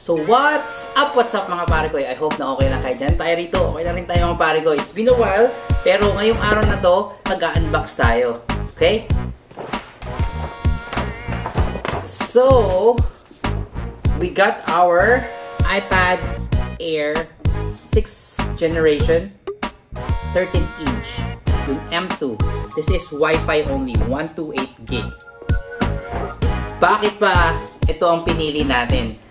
So what's up mga pare ko? I hope na okay lang kayo dyan. Tayo rito, okay na rin tayo mga pare ko. It's been a while, pero ngayong araw na to, mag-unbox tayo. Okay? So, we got our iPad Air 6th generation 13-inch, yung M2. This is Wi-Fi only, 128 gig. Bakit ba ito ang pinili natin?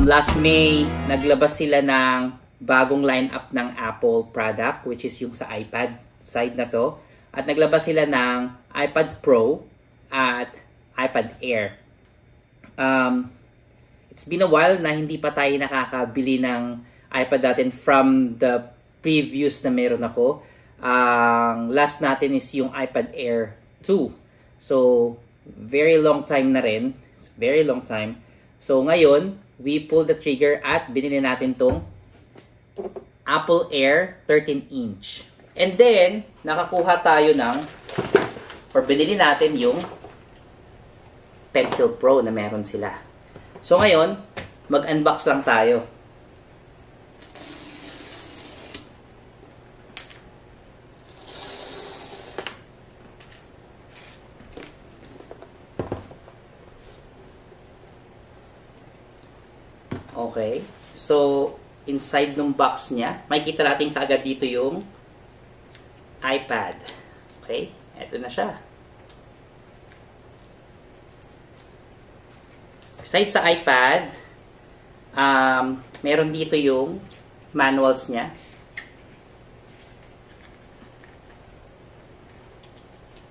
Last May, naglabas sila ng bagong lineup ng Apple product, which is yung sa iPad side na to. At naglabas sila ng iPad Pro at iPad Air. It's been a while na hindi pa tayo nakakabili ng iPad natin from the previous na meron ako. Last natin is yung iPad Air 2. So, very long time na rin. It's very long time. So, ngayon, we pulled the trigger at binili natin tong Apple Air 13-inch. And then, nakakuha tayo ng, or binili natin yung Pencil Pro na meron sila. So, ngayon, mag-unbox lang tayo. Okay. So, inside ng box niya, makikita natin kaagad dito yung iPad. Okay. Ito na siya. Besides sa iPad, meron dito yung manuals niya.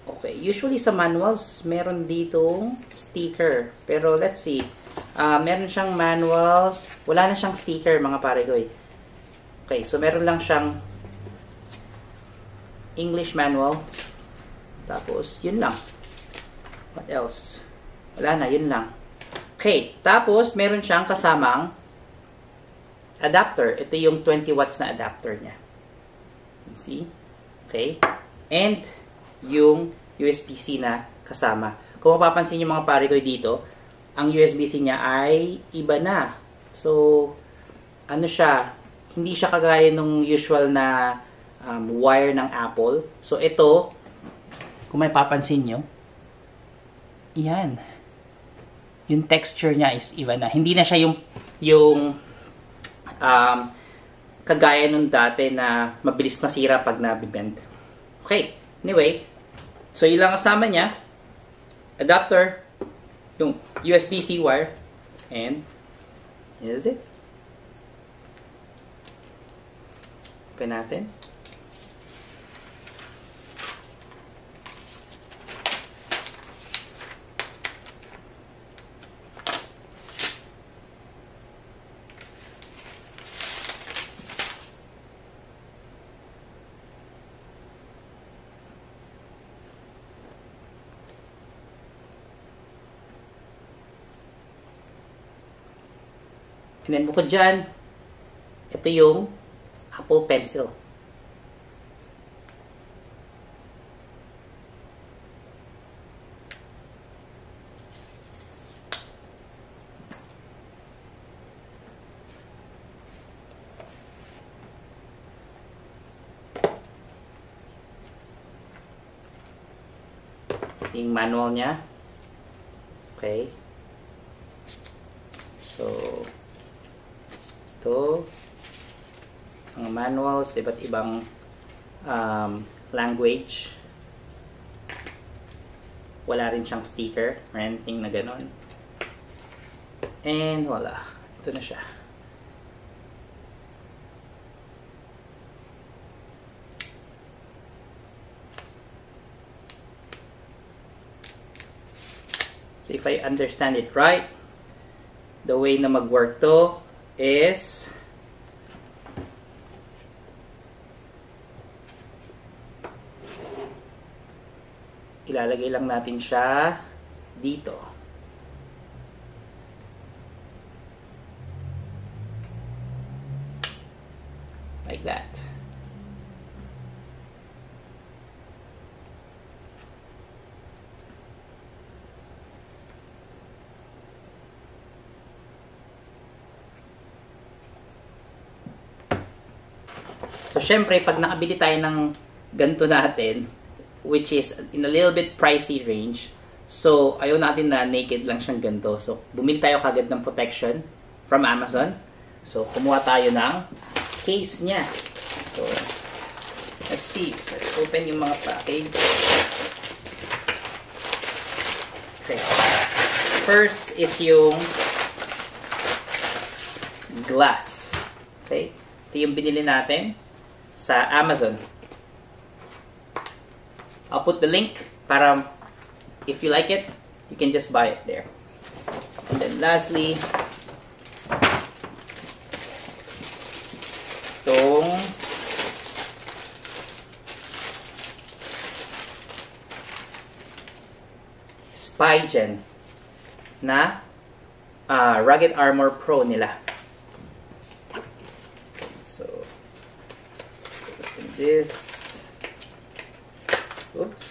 Okay. Usually sa manuals, meron ditong sticker. Pero let's see. Meron siyang manuals. Wala na siyang sticker, mga pare ko eh. Okay, so meron lang siyang English manual. Tapos, yun lang. What else? Wala na, yun lang. Okay, tapos meron siyang kasamang adapter. Ito yung 20 watts na adapter niya. You see? Okay. And yung USB-C na kasama. Kung mapapansin niyo mga pare ko dito, ang USB-C niya ay iba na. So, ano siya, hindi siya kagaya nung usual na wire ng Apple. So, ito, kung may papansin nyo, yan. Yung texture niya is iba na. Hindi na siya yung kagaya nung dati na mabilis masira pag nabibend. Okay, anyway, so yun lang kasama niya. Adapter, yung USB-C wire, and this is it. Open natin. And then, bukod dyan, ito yung Apple Pencil. Yung manual niya. Okay. So, ito, ang manuals, iba't ibang language. Wala rin siyang sticker or anything na ganon. And wala. Ito na siya. So if I understand it right, the way na mag-work to is ilalagay lang natin siya dito. Like that. So, syempre, pag nakabili tayo ng ganito natin, which is in a little bit pricey range, so, ayaw natin na naked lang siyang ganito. So, bumili tayo kagad ng protection from Amazon. So, kumuha tayo ng case niya. So, let's see. Let's open yung mga package. Okay. First is yung glass. Okay? Ito yung binili natin sa Amazon. I'll put the link para if you like it, you can just buy it there. And then lastly, itong Spygen na Rugged Armor Pro nila. So open this. Oops.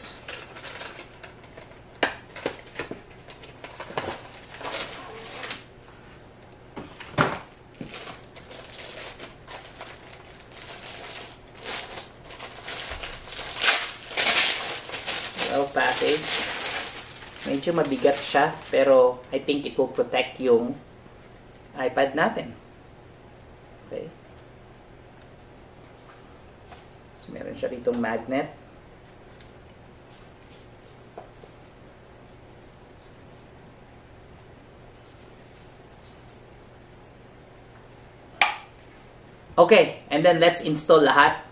Well packaged. Medyo mabigat siya, pero I think it will protect yung iPad natin. Okay. So, meron siya ditong magnet. Okay, and then let's install lahat.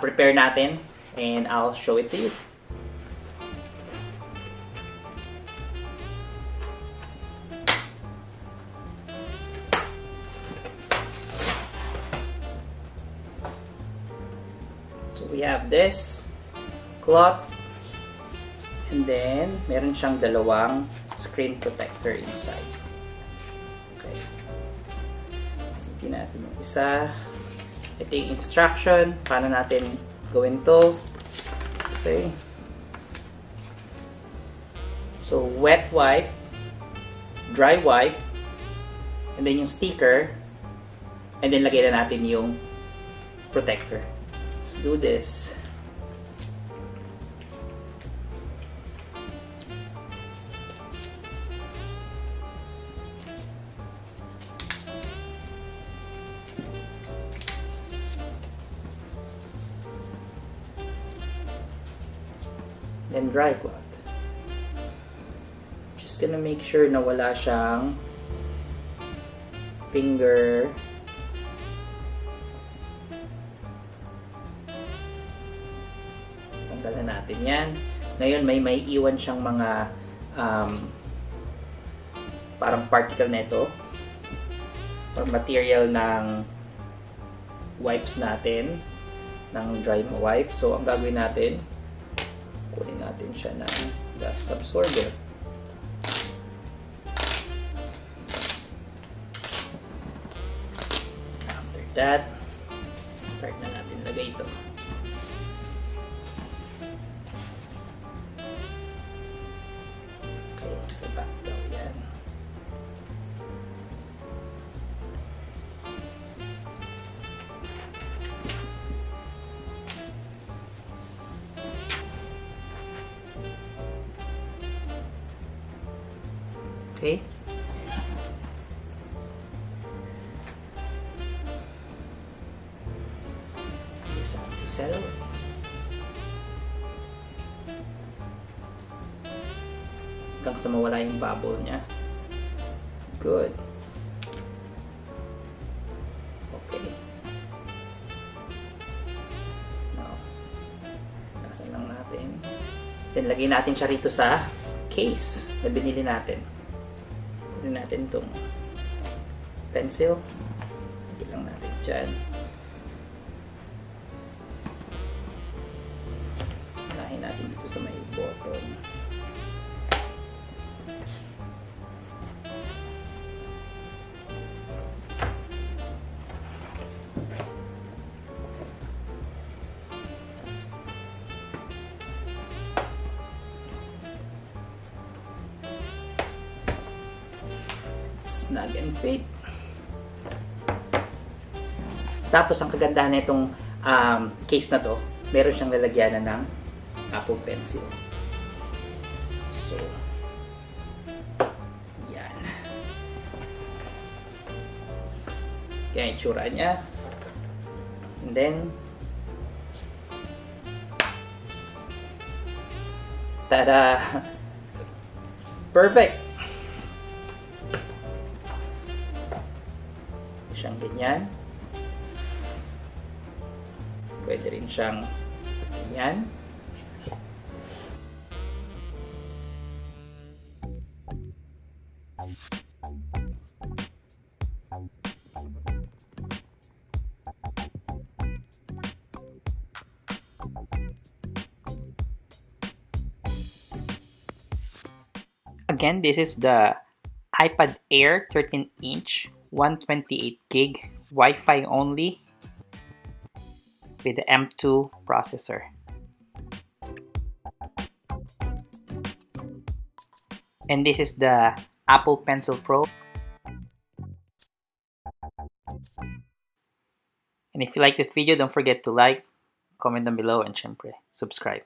Prepare natin, and I'll show it to you. So we have this cloth, and then meron siyang dalawang screen protector inside. Okay. Tingnan natin yung isa. Ito yung instruction, paano natin gawin to. Okay. So wet wipe, dry wipe, and then yung sticker, and then lagay na natin yung protector. Let's do this. Then dry cloth. Just gonna make sure na wala siyang finger. Tanggalan natin yan. Ngayon may iwan siyang mga parang particle na ito or material ng wipes natin, ng dry wipe. So ang gagawin natin, kunin natin siya ng dust absorber. After that, start na natin lagay ito. Okay, sa back daw yan. Okay. It's time to settle. Hanggang sa mawala yung bubble niya. Good. Okay. Now, lasan lang natin. Then, lagay natin siya rito sa case na binili natin. Pwede natin itong pencil. Lagay lang natin dyan. Unahin natin dito sa may bottom. Snug and fit. Tapos ang kagandahan nitong case na to, meron siyang lalagyanan ng Apple Pencil. So, yan. Kaya itsura niya. And then, tada! Perfect! Siyang ganyan. Pwede rin siyang ganyan. Again, this is the iPad Air 13-inch 128 gig Wi-Fi only with the M2 processor. And this is the Apple Pencil Pro. And if you like this video, don't forget to like, comment down below, and syempre, subscribe.